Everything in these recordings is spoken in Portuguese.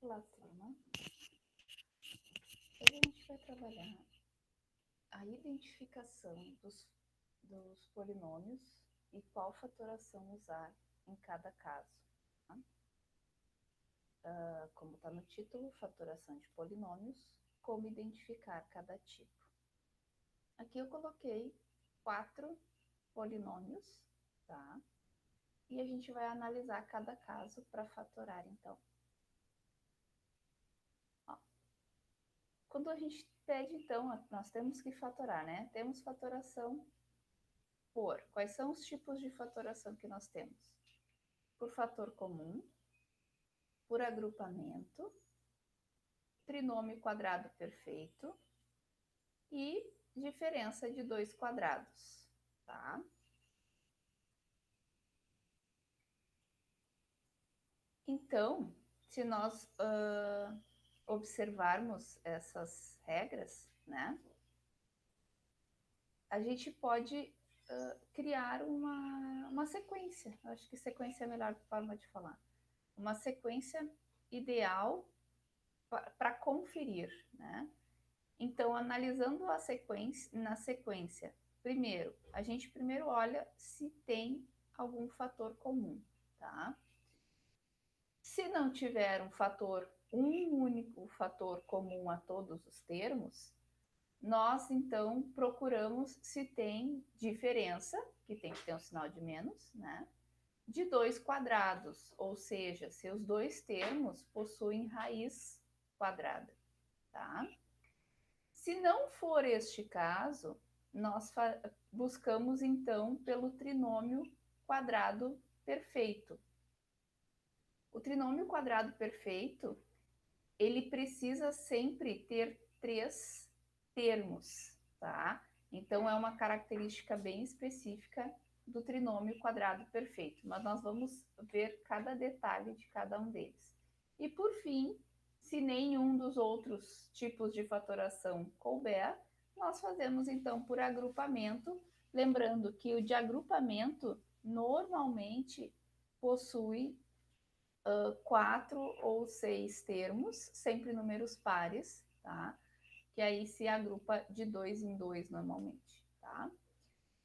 Olá, turma. Hoje a gente vai trabalhar a identificação dos polinômios e qual fatoração usar em cada caso. Tá? Como está no título, fatoração de polinômios, como identificar cada tipo. Aqui eu coloquei 4 polinômios, tá? E a gente vai analisar cada caso para fatorar, então. Ó. Quando a gente pede, então, nós temos que fatorar, né? Temos fatoração por. Quais são os tipos de fatoração que nós temos? Por fator comum, por agrupamento, trinômio quadrado perfeito e diferença de 2 quadrados, tá? Então, se nós observarmos essas regras, né, a gente pode criar uma sequência. Eu acho que sequência é a melhor forma de falar. Uma sequência ideal para conferir, né? Então, analisando a sequência, na sequência, a gente primeiro olha se tem algum fator comum, tá? Se não tiver um único fator comum a todos os termos, nós então procuramos se tem diferença, que tem que ter um sinal de menos, né? De 2 quadrados, ou seja, se os dois termos possuem raiz quadrada, tá? Se não for este caso, nós buscamos então pelo trinômio quadrado perfeito. O trinômio quadrado perfeito, ele precisa sempre ter 3 termos, tá? Então, é uma característica bem específica do trinômio quadrado perfeito, mas nós vamos ver cada detalhe de cada um deles. E, por fim, se nenhum dos outros tipos de fatoração couber, nós fazemos, então, por agrupamento, lembrando que o de agrupamento normalmente possui 4 ou 6 termos, sempre números pares, tá? Que aí se agrupa de 2 em 2 normalmente, tá?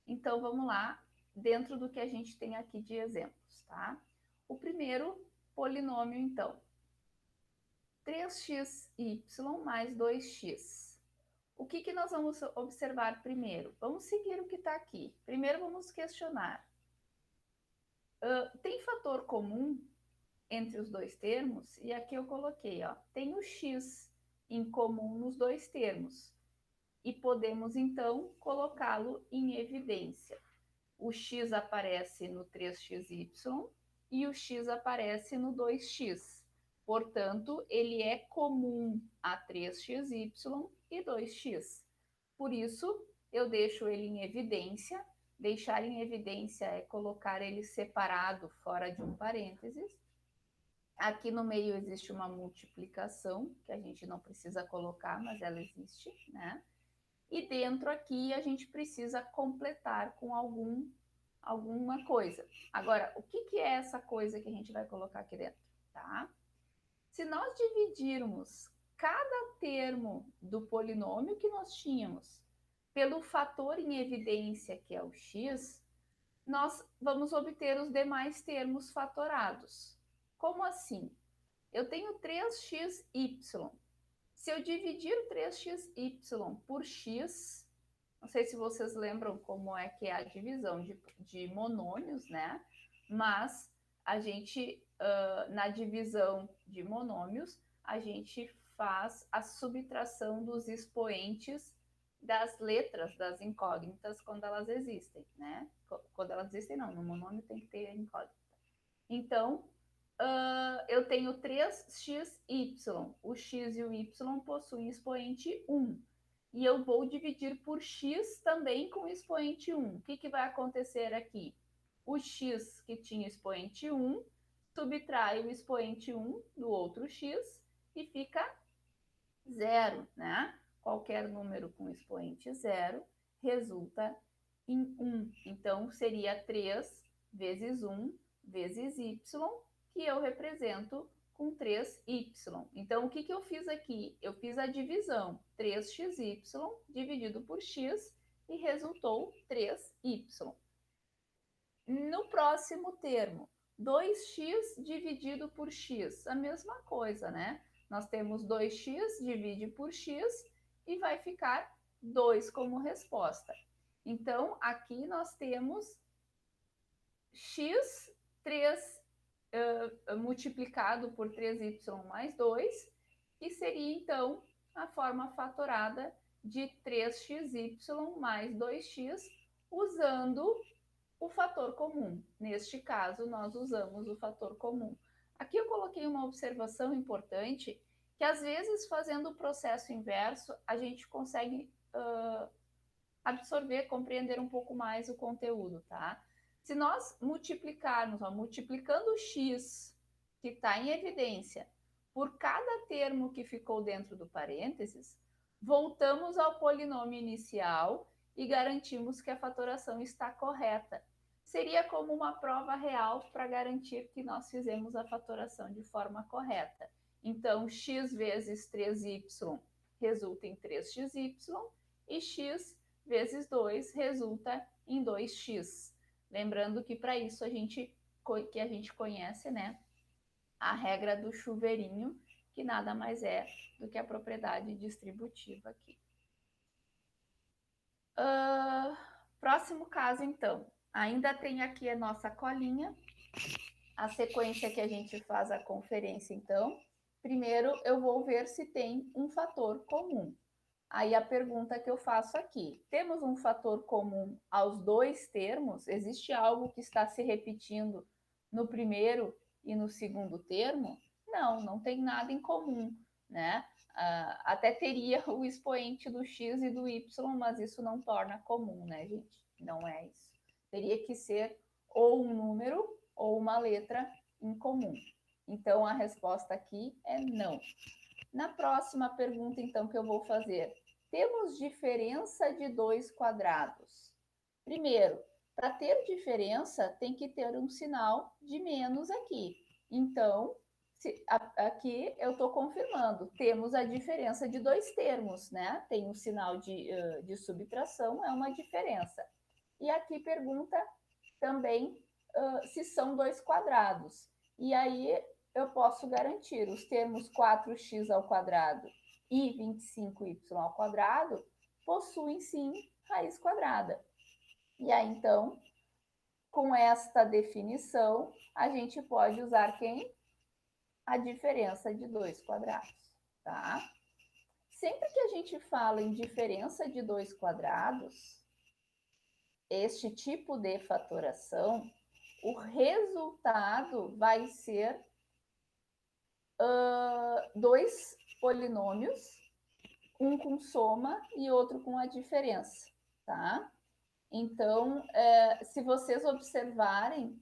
Então, vamos lá, dentro do que a gente tem aqui de exemplos, tá? O primeiro polinômio, então, 3xy mais 2x. O que nós vamos observar primeiro? Vamos seguir o que está aqui. Primeiro, vamos questionar. Tem fator comum entre os dois termos? E aqui eu coloquei, ó, tem o x em comum nos dois termos. E podemos, então, colocá-lo em evidência. O x aparece no 3xy e o x aparece no 2x. Portanto, ele é comum a 3xy e 2x. Por isso, eu deixo ele em evidência. Deixar em evidência é colocar ele separado fora de um parênteses. Aqui no meio existe uma multiplicação, que a gente não precisa colocar, mas ela existe, né? E dentro aqui a gente precisa completar com alguma coisa. Agora, o que é essa coisa que a gente vai colocar aqui dentro, tá? Se nós dividirmos cada termo do polinômio que nós tínhamos pelo fator em evidência, que é o x, nós vamos obter os demais termos fatorados. Como assim? Eu tenho 3xy. Se eu dividir 3xy por x, não sei se vocês lembram como é que é a divisão de monômios, né? Mas a gente, na divisão de monômios, a gente faz a subtração dos expoentes das letras das incógnitas quando elas existem, né? Quando elas existem, não, no monômio tem que ter incógnita. Então, eu tenho 3xy. O x e o y possuem expoente 1. E eu vou dividir por x também com expoente 1. O que vai acontecer aqui? O x que tinha expoente 1 subtrai o expoente 1 do outro x e fica 0, né? Qualquer número com expoente 0 resulta em 1. Então, seria 3 vezes 1 vezes y, que eu represento com 3y. Então, o que eu fiz aqui? Eu fiz a divisão 3xy dividido por x e resultou 3y. No próximo termo, 2x dividido por x, a mesma coisa, né? Nós temos 2x divide por x e vai ficar 2 como resposta. Então, aqui nós temos x 3 multiplicado por 3y mais 2, que seria, então, a forma fatorada de 3xy mais 2x, usando o fator comum. Neste caso, nós usamos o fator comum. Aqui eu coloquei uma observação importante, que às vezes, fazendo o processo inverso, a gente consegue absorver, compreender um pouco mais o conteúdo, tá? Se nós multiplicarmos, multiplicando o x, que está em evidência, por cada termo que ficou dentro do parênteses, voltamos ao polinômio inicial e garantimos que a fatoração está correta. Seria como uma prova real para garantir que nós fizemos a fatoração de forma correta. Então, x vezes 3y resulta em 3xy e x vezes 2 resulta em 2x. Lembrando que para isso a gente conhece, né, a regra do chuveirinho, que nada mais é do que a propriedade distributiva aqui. Próximo caso, então. Ainda tem aqui a nossa colinha, a sequência que a gente faz a conferência, então. Primeiro, eu vou ver se tem um fator comum. Aí a pergunta que eu faço aqui, temos um fator comum aos dois termos? Existe algo que está se repetindo no primeiro e no segundo termo? Não, não tem nada em comum, né? Até teria o expoente do x e do y, mas isso não torna comum, né, gente? Não é isso. Teria que ser ou um número ou uma letra em comum. Então, a resposta aqui é não. Na próxima pergunta, então, que eu vou fazer, temos diferença de 2 quadrados. Primeiro, para ter diferença, tem que ter um sinal de menos aqui. Então, aqui eu estou confirmando, temos a diferença de 2 termos, né? Tem um sinal de subtração, é uma diferença. E aqui pergunta também se são 2 quadrados. E aí eu posso garantir os termos 4x ao quadrado e 25y ao quadrado possuem, sim, raiz quadrada. E aí, então, com esta definição, a gente pode usar quem? A diferença de 2 quadrados, tá? Sempre que a gente fala em diferença de 2 quadrados, este tipo de fatoração, o resultado vai ser 2 polinômios, um com soma e outro com a diferença, tá? Então, se vocês observarem,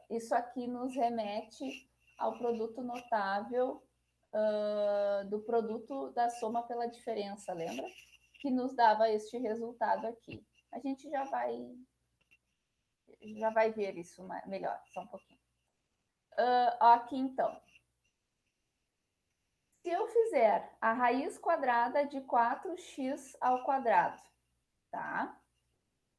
isso aqui nos remete ao produto notável do produto da soma pela diferença, lembra? Que nos dava este resultado aqui. A gente já vai ver isso melhor, só um pouquinho. Aqui, então. Se eu fizer a raiz quadrada de 4x ao quadrado, tá?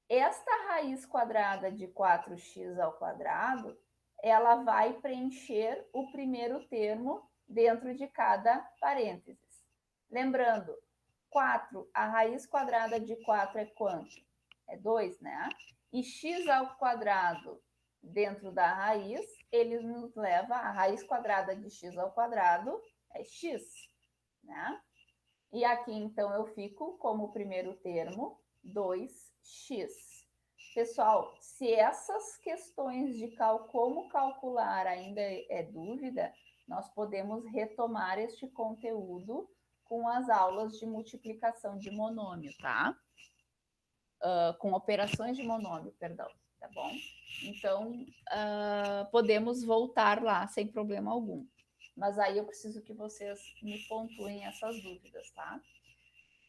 Esta raiz quadrada de 4x ao quadrado, ela vai preencher o primeiro termo dentro de cada parênteses. Lembrando, 4, a raiz quadrada de 4 é quanto? É 2, né? E x ao quadrado dentro da raiz, ele nos leva a raiz quadrada de x ao quadrado, é x, né? E aqui, então, eu fico como primeiro termo 2x. Pessoal, se essas questões de como calcular ainda é dúvida, nós podemos retomar este conteúdo com as aulas de multiplicação de monômio, tá? Com operações de monômio, perdão, tá bom? Então, podemos voltar lá sem problema algum. Mas aí eu preciso que vocês me pontuem essas dúvidas, tá?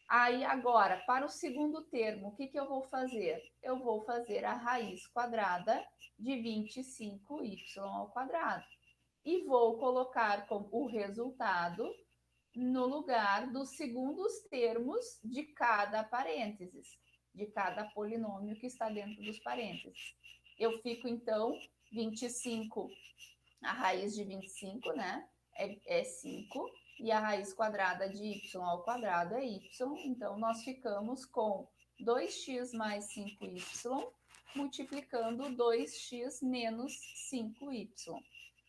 Aí, agora, para o segundo termo, o que eu vou fazer? Eu vou fazer a raiz quadrada de 25y ao quadrado. e vou colocar o resultado no lugar dos segundos termos de cada parênteses, de cada polinômio que está dentro dos parênteses. Eu fico, então, 25, a raiz de 25, né? É 5, e a raiz quadrada de y ao quadrado é y, então nós ficamos com 2x mais 5y multiplicando 2x menos 5y.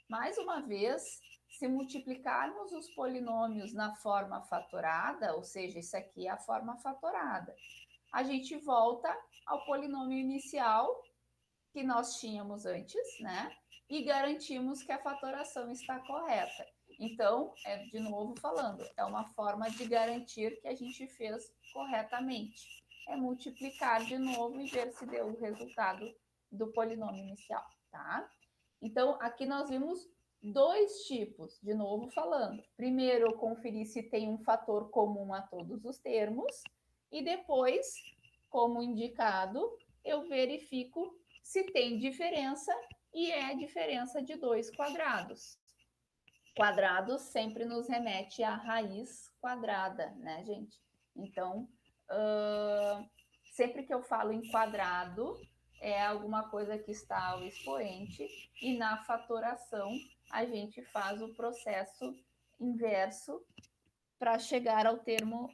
Mais uma vez, se multiplicarmos os polinômios na forma fatorada, ou seja, isso aqui é a forma fatorada, a gente volta ao polinômio inicial que nós tínhamos antes, né? E garantimos que a fatoração está correta. Então, de novo falando, é uma forma de garantir que a gente fez corretamente. É multiplicar de novo e ver se deu o resultado do polinômio inicial, tá? Então, aqui nós vimos dois tipos, de novo falando. Primeiro, eu conferi se tem um fator comum a todos os termos, e depois, como indicado, eu verifico se tem diferença, e é diferença de 2 quadrados. Quadrados sempre nos remete à raiz quadrada, né, gente? Então, sempre que eu falo em quadrado, é alguma coisa que está ao expoente, e na fatoração a gente faz o processo inverso para chegar ao termo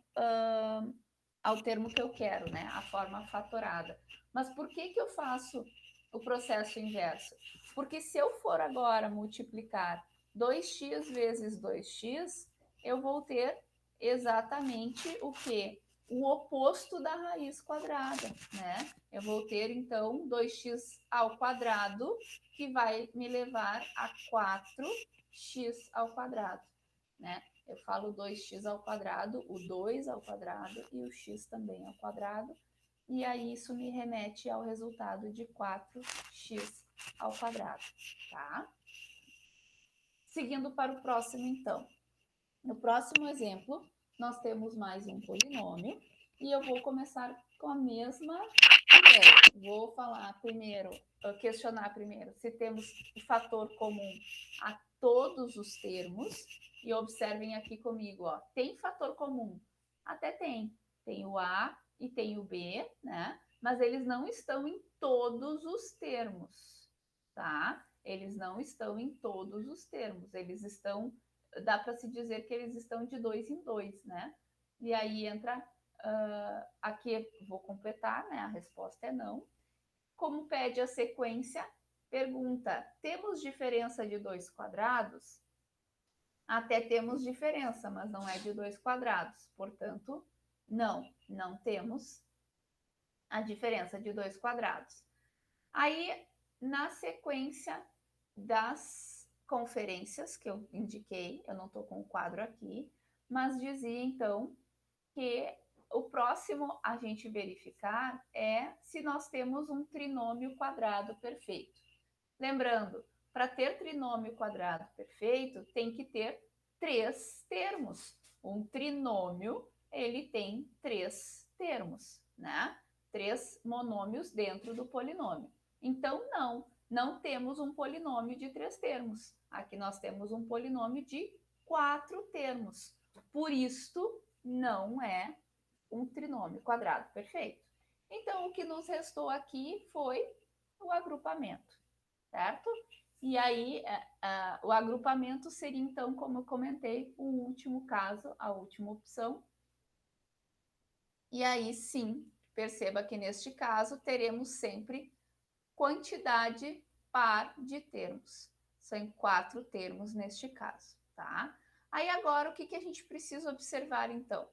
que eu quero, né? A forma fatorada. Mas por que eu faço o processo inverso? Porque se eu for agora multiplicar 2x vezes 2x, eu vou ter exatamente o quê? O oposto da raiz quadrada, né? Eu vou ter, então, 2x ao quadrado, que vai me levar a 4x ao quadrado, né? Eu falo 2x ao quadrado, o 2 ao quadrado e o x também ao quadrado. E aí isso me remete ao resultado de 4x ao quadrado, tá? Seguindo para o próximo, então. No próximo exemplo, nós temos mais um polinômio e eu vou começar com a mesma ideia. Vou falar primeiro, questionar primeiro se temos o fator comum a todos os termos. E observem aqui comigo, ó, tem fator comum? Até tem. Tem o A e tem o B, né? Mas eles não estão em todos os termos, tá? Eles não estão em todos os termos. Eles estão, dá para se dizer que eles estão de 2 em 2, né? E aí entra, aqui vou completar, né? A resposta é não. Como pede a sequência, pergunta, temos diferença de 2 quadrados? Até temos diferença, mas não é de 2 quadrados. Portanto, não temos a diferença de 2 quadrados. Aí, na sequência das conferências que eu indiquei, eu não estou com o quadro aqui, mas dizia, então, que o próximo a gente verificar é se nós temos um trinômio quadrado perfeito. Lembrando, para ter trinômio quadrado perfeito, tem que ter 3 termos. Um trinômio, ele tem 3 termos, né? 3 monômios dentro do polinômio. Então, não temos um polinômio de 3 termos. Aqui nós temos um polinômio de 4 termos. Por isto, não é um trinômio quadrado perfeito. Então, o que nos restou aqui foi o agrupamento, certo? E aí, o agrupamento seria, então, como eu comentei, o último caso, a última opção. E aí, sim, perceba que neste caso teremos sempre quantidade par de termos. São 4 termos neste caso, tá? Aí agora, o que a gente precisa observar, então?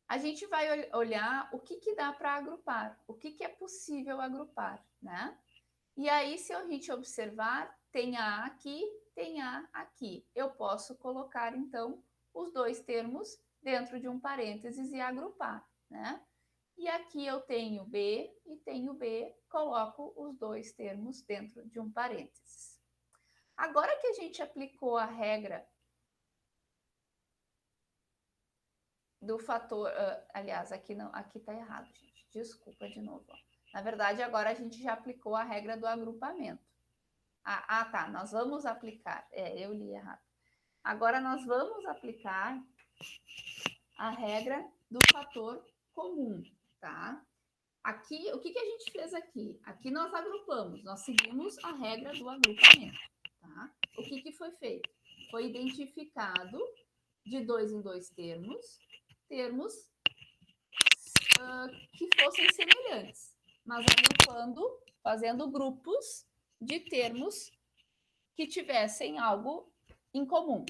A gente vai olhar o que dá para agrupar, o que é possível agrupar, né? E aí, se a gente observar, tem A aqui, tem A aqui. Eu posso colocar, então, os 2 termos dentro de um parênteses e agrupar, né? E aqui eu tenho B e tenho B, coloco os 2 termos dentro de um parênteses. Agora que a gente aplicou a regra do fator... aliás, aqui não, aqui está errado, gente. Desculpa de novo. Ó. Na verdade, agora a gente já aplicou a regra do agrupamento. Tá, nós vamos aplicar. Eu li errado. Agora nós vamos aplicar a regra do fator comum, tá? Aqui, o que a gente fez aqui? Aqui nós agrupamos, nós seguimos a regra do agrupamento, tá? O que foi feito? Foi identificado de 2 em 2 termos que fossem semelhantes, mas agrupando, fazendo grupos de termos que tivessem algo em comum,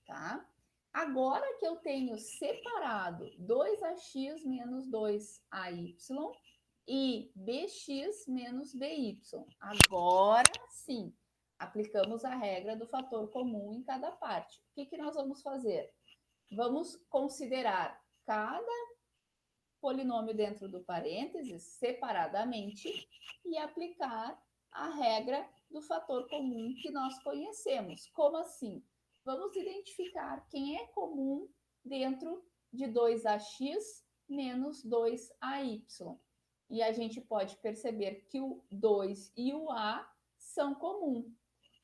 tá? Agora que eu tenho separado 2ax menos 2ay e bx menos by, agora sim, aplicamos a regra do fator comum em cada parte. O que nós vamos fazer? Vamos considerar cada polinômio dentro do parênteses separadamente e aplicar a regra do fator comum que nós conhecemos. Como assim? Vamos identificar quem é comum dentro de 2ax menos 2ay. E a gente pode perceber que o 2 e o a são comuns.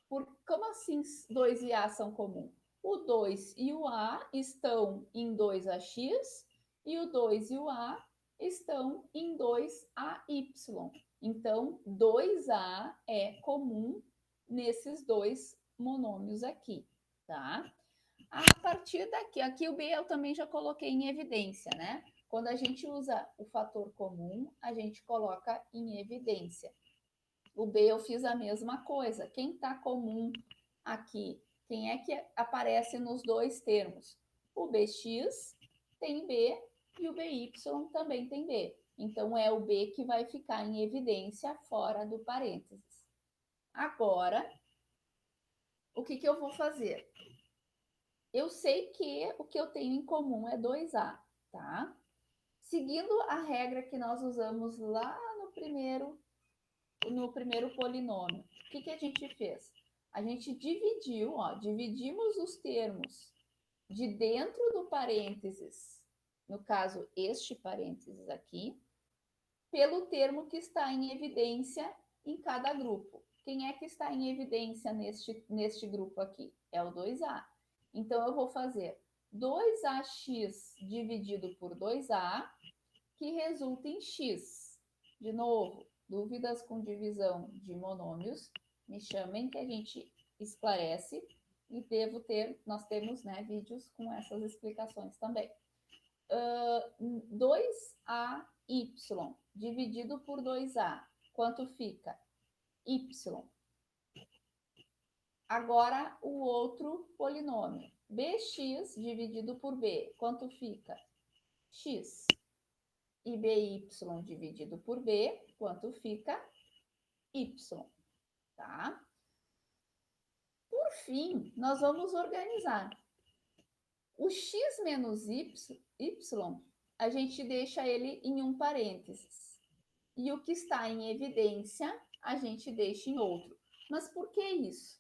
Como assim 2 e a são comuns? O 2 e o a estão em 2ax e o 2 e o a estão em 2ay. Então, 2a é comum nesses dois monômios aqui, tá? A partir daqui, aqui o B eu também já coloquei em evidência, né? Quando a gente usa o fator comum, a gente coloca em evidência. O B eu fiz a mesma coisa. Quem está comum aqui? Quem é que aparece nos dois termos? O BX tem B e o BY também tem B. Então, é o B que vai ficar em evidência fora do parênteses. Agora, o que eu vou fazer? Eu sei que o que eu tenho em comum é 2A, tá? Seguindo a regra que nós usamos lá no primeiro polinômio, o que a gente fez? A gente dividimos os termos de dentro do parênteses, no caso, este parênteses aqui, pelo termo que está em evidência em cada grupo. Quem é que está em evidência neste grupo aqui? É o 2A. Então, eu vou fazer 2ax dividido por 2a, que resulta em x. De novo, dúvidas com divisão de monômios, me chamem que a gente esclarece e nós temos, né, vídeos com essas explicações também. 2ay dividido por 2a, quanto fica? Y. Agora, o outro polinômio, bx dividido por b, quanto fica? X. E by dividido por b, quanto fica? Y, tá? Por fim, nós vamos organizar. O x menos y, a gente deixa ele em um parênteses. E o que está em evidência, a gente deixa em outro. Mas por que isso?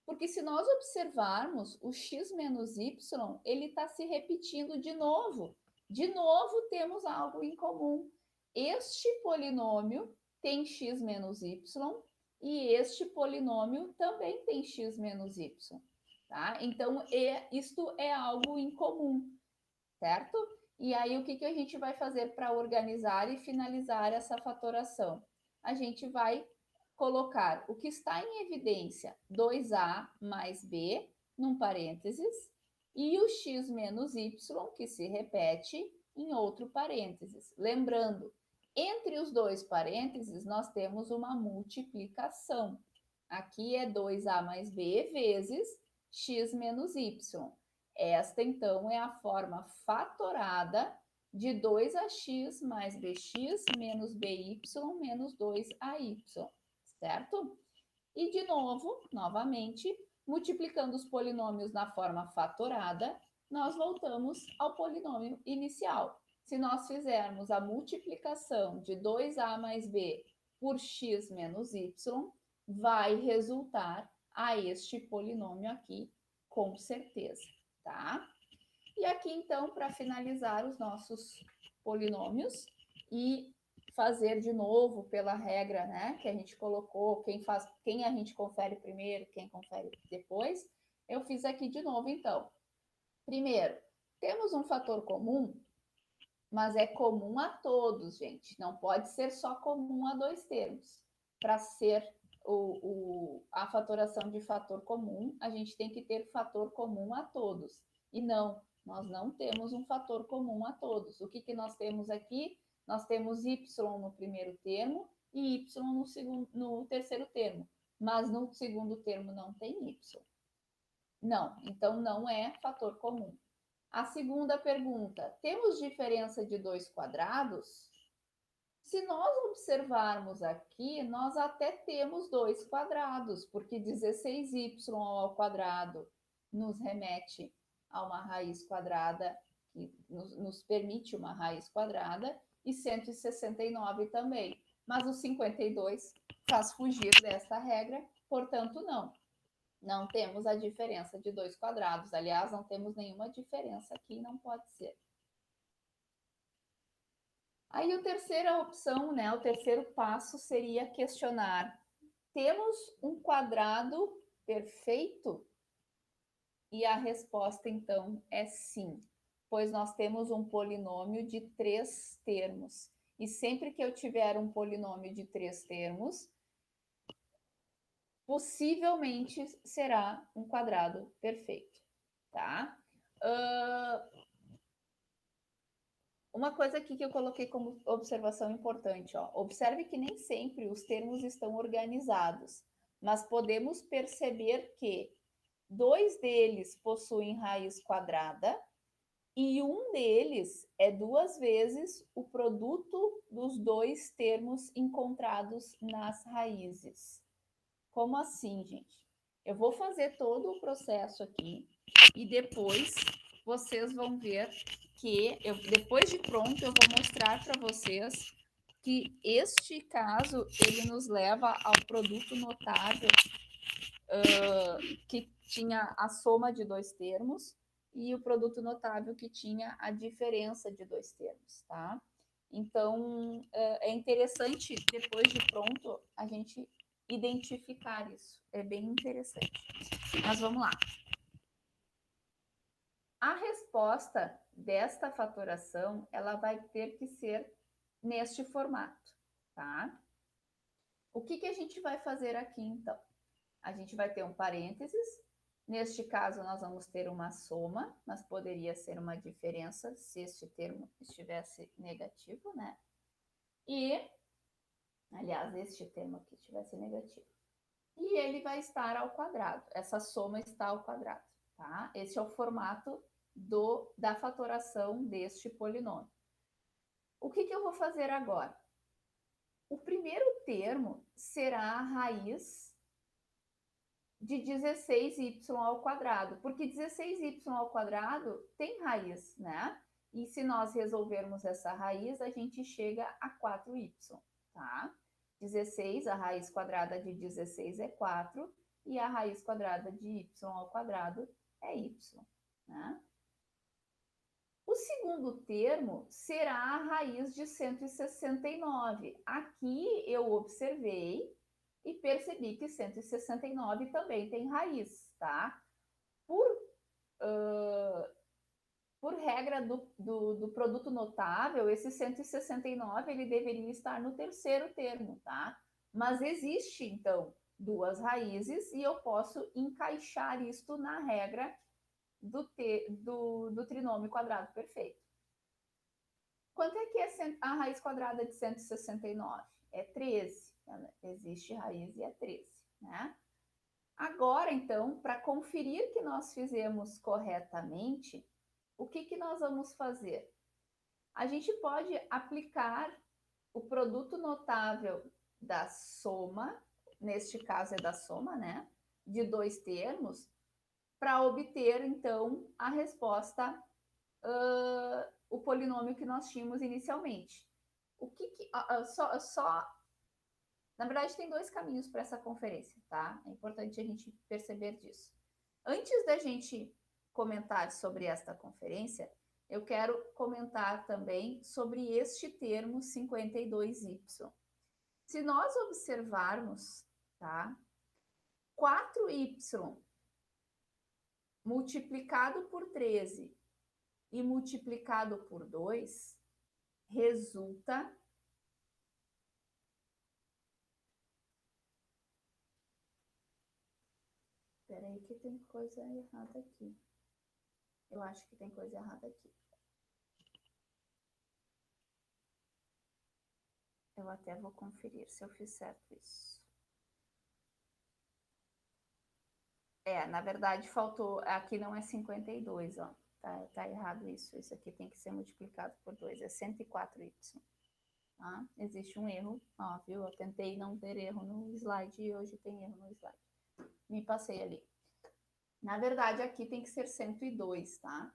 Porque se nós observarmos, o x menos y, ele está se repetindo de novo. De novo, temos algo em comum. Este polinômio tem x menos y e este polinômio também tem x menos y. Tá? Então, isto é algo em comum, certo? E aí, o que a gente vai fazer para organizar e finalizar essa fatoração? A gente vai colocar o que está em evidência, 2a mais b, num parênteses, e o x menos y, que se repete, em outro parênteses. Lembrando, entre os dois parênteses, nós temos uma multiplicação. Aqui é 2a mais b vezes x menos y. Esta, então, é a forma fatorada de 2ax mais bx menos by menos 2ay, certo? E, de novo, novamente, multiplicando os polinômios na forma fatorada, nós voltamos ao polinômio inicial. Se nós fizermos a multiplicação de 2a mais b por x menos y, vai resultar a este polinômio aqui, com certeza, tá? E aqui, então, para finalizar os nossos polinômios e fazer de novo pela regra, né, que a gente colocou, quem a gente confere primeiro, quem confere depois, eu fiz aqui de novo, então. Primeiro, temos um fator comum, mas é comum a todos, gente. Não pode ser só comum a dois termos. Para ser a fatoração de fator comum, a gente tem que ter fator comum a todos. E não, nós não temos um fator comum a todos. O que nós temos aqui? Nós temos y no primeiro termo e y no terceiro termo. Mas no segundo termo não tem y. Não, então não é fator comum. A segunda pergunta, temos diferença de 2 quadrados? Se nós observarmos aqui, nós até temos 2 quadrados, porque 16y ao quadrado nos remete a uma raiz quadrada, que nos permite uma raiz quadrada, e 169 também. Mas o 52 faz fugir dessa regra, portanto, não. Não temos a diferença de 2 quadrados. Aliás, não temos nenhuma diferença aqui, não pode ser. Aí a terceira opção, né, o terceiro passo seria questionar: temos um quadrado perfeito? E a resposta, então, é sim, pois nós temos um polinômio de 3 termos. E sempre que eu tiver um polinômio de 3 termos, possivelmente será um quadrado perfeito, tá? Uma coisa aqui que eu coloquei como observação importante, ó. Observe que nem sempre os termos estão organizados, mas podemos perceber que 2 deles possuem raiz quadrada e um deles é 2 vezes o produto dos 2 termos encontrados nas raízes. Como assim, gente? Eu vou fazer todo o processo aqui e depois vocês vão ver que, depois de pronto, eu vou mostrar para vocês que este caso, ele nos leva ao produto notável, que tinha a soma de 2 termos, e o produto notável que tinha a diferença de 2 termos, tá? Então, é interessante, depois de pronto, a gente identificar isso. É bem interessante. Mas vamos lá. A resposta desta fatoração, ela vai ter que ser neste formato, tá? O que a gente vai fazer aqui, então? A gente vai ter um parênteses. Neste caso, nós vamos ter uma soma, mas poderia ser uma diferença se este termo estivesse negativo, né? E, aliás, este termo aqui estivesse negativo. E ele vai estar ao quadrado. Essa soma está ao quadrado, tá? Esse é o formato da fatoração deste polinômio. O que eu vou fazer agora? O primeiro termo será a raiz de 16y ao quadrado, porque 16y ao quadrado tem raiz, né? E se nós resolvermos essa raiz, a gente chega a 4y, tá? 16, a raiz quadrada de 16 é 4, e a raiz quadrada de y ao quadrado é y, né? O segundo termo será a raiz de 169. Aqui eu observei e percebi que 169 também tem raiz, tá? Por regra do produto notável, esse 169 ele deveria estar no terceiro termo, tá? Mas existe, então, 2 raízes e eu posso encaixar isto na regra do trinômio quadrado perfeito. Quanto é que é a raiz quadrada de 169? É 13. Existe raiz e é 13, né? Agora, então, para conferir que nós fizemos corretamente, o que nós vamos fazer? A gente pode aplicar o produto notável da soma, neste caso é da soma, né? De 2 termos, para obter, então, a resposta, o polinômio que nós tínhamos inicialmente. Na verdade, tem 2 caminhos para essa conferência, tá? É importante a gente perceber disso. Antes da gente comentar sobre esta conferência, eu quero comentar também sobre este termo 52y. Se nós observarmos, tá? 4y multiplicado por 13 e multiplicado por 2 resulta Espera aí que tem coisa errada aqui. Eu acho que tem coisa errada aqui. Eu até vou conferir se eu fiz certo isso. Na verdade, faltou. Aqui não é 52, ó. Tá errado isso. Isso aqui tem que ser multiplicado por 2. É 104y. Tá? Existe um erro. Ó, viu? Eu tentei não ter erro no slide e hoje tem erro no slide. Me passei ali. Na verdade, aqui tem que ser 102, tá?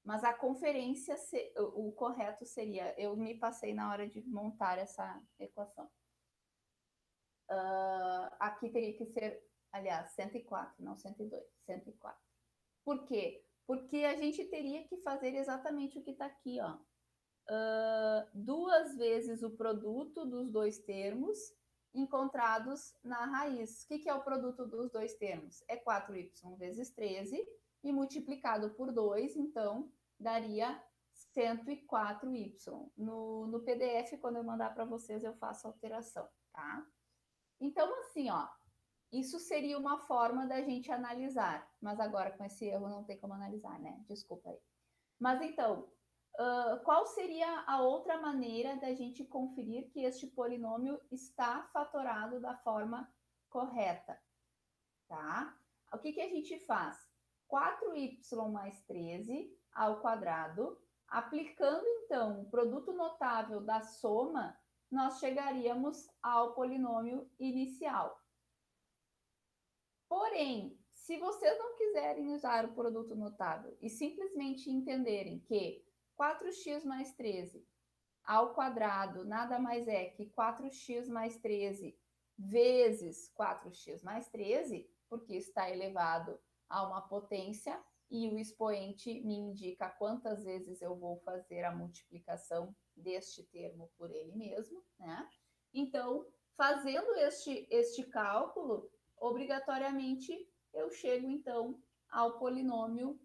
Mas a conferência, o correto seria, eu me passei na hora de montar essa equação. Aqui teria que ser, aliás, 104, não 102, 104. Por quê? Porque a gente teria que fazer exatamente o que está aqui, ó. 2 vezes o produto dos dois termos encontrados na raiz. O que é o produto dos dois termos? É 4y vezes 13 e multiplicado por 2, então, daria 104y. No PDF, quando eu mandar para vocês, eu faço a alteração, tá? Então, assim, ó, isso seria uma forma da gente analisar, mas agora com esse erro não tem como analisar, né? Desculpa aí. Mas então, qual seria a outra maneira da gente conferir que este polinômio está fatorado da forma correta? Tá? O que a gente faz? 4y mais 13 ao quadrado, aplicando então o produto notável da soma, nós chegaríamos ao polinômio inicial. Porém, se vocês não quiserem usar o produto notável e simplesmente entenderem que 4x mais 13 ao quadrado nada mais é que 4x mais 13 vezes 4x mais 13, porque está elevado a uma potência e o expoente me indica quantas vezes eu vou fazer a multiplicação deste termo por ele mesmo, né? Então, fazendo este cálculo, obrigatoriamente eu chego então ao polinômio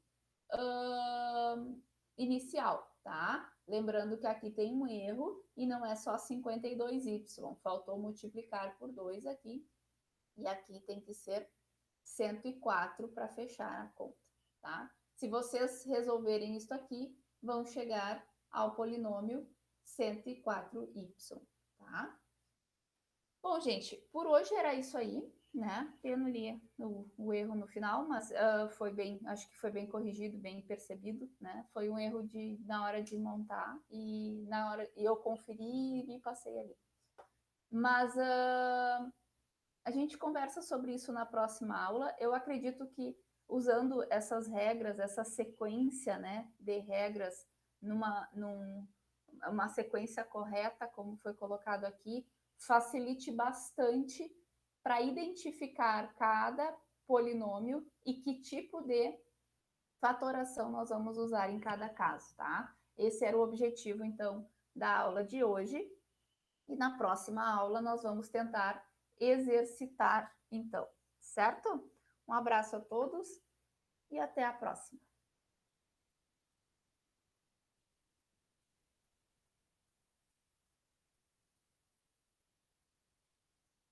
inicial, tá? Lembrando que aqui tem um erro e não é só 52y, faltou multiplicar por 2 aqui, e aqui tem que ser 104 para fechar a conta, tá? Se vocês resolverem isso aqui, vão chegar ao polinômio 104y, tá? Bom, gente, por hoje era isso aí, né? Eu não li o erro no final, mas foi bem, acho que foi bem corrigido, bem percebido, né? Foi um erro na hora de montar e eu conferi e me passei ali. Mas a gente conversa sobre isso na próxima aula. Eu acredito que usando essas regras, essa sequência, né, de regras numa sequência correta, como foi colocado aqui, facilite bastante para identificar cada polinômio e que tipo de fatoração nós vamos usar em cada caso, tá? Esse era o objetivo, então, da aula de hoje. E na próxima aula nós vamos tentar exercitar, então, certo? Um abraço a todos e até a próxima.